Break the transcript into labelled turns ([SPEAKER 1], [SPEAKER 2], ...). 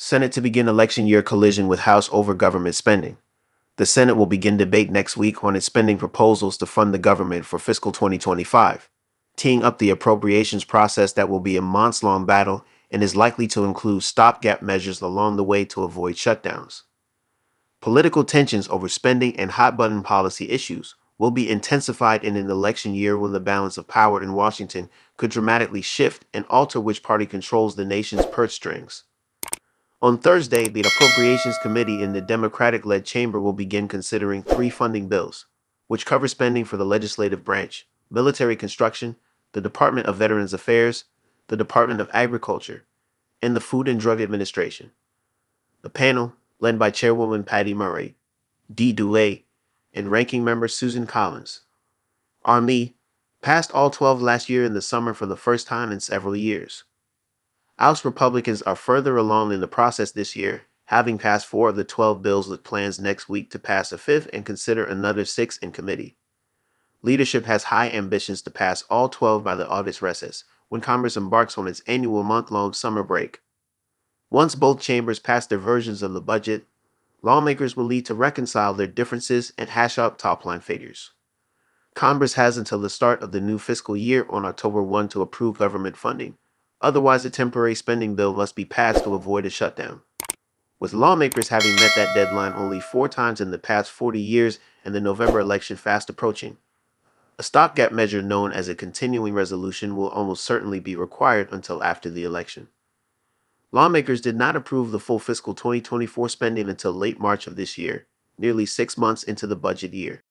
[SPEAKER 1] Senate to begin election year collision with House over government spending. The Senate will begin debate next week on its spending proposals to fund the government for fiscal 2025, teeing up the appropriations process that will be a months-long battle and is likely to include stopgap measures along the way to avoid shutdowns. Political tensions over spending and hot-button policy issues will be intensified in an election year when the balance of power in Washington could dramatically shift and alter which party controls the nation's purse strings. On Thursday, the Appropriations Committee in the Democratic-led chamber will begin considering three funding bills, which cover spending for the legislative branch, military construction, the Department of Veterans Affairs, the Department of Agriculture, and the Food and Drug Administration. The panel, led by Chairwoman Patty Murray, D. Dulé, and Ranking Member Susan Collins, passed all 12 last year in the summer for the first time in several years. House Republicans are further along in the process this year, having passed 4 of the 12 bills with plans next week to pass a fifth and consider another 6 in committee. Leadership has high ambitions to pass all 12 by the August recess, when Congress embarks on its annual month-long summer break. Once both chambers pass their versions of the budget, lawmakers will need to reconcile their differences and hash out top-line figures. Congress has until the start of the new fiscal year on October 1 to approve government funding. Otherwise, a temporary spending bill must be passed to avoid a shutdown. With lawmakers having met that deadline only 4 times in the past 40 years and the November election fast approaching, a stopgap measure known as a continuing resolution will almost certainly be required until after the election. Lawmakers did not approve the full fiscal 2024 spending until late March of this year, nearly 6 months into the budget year.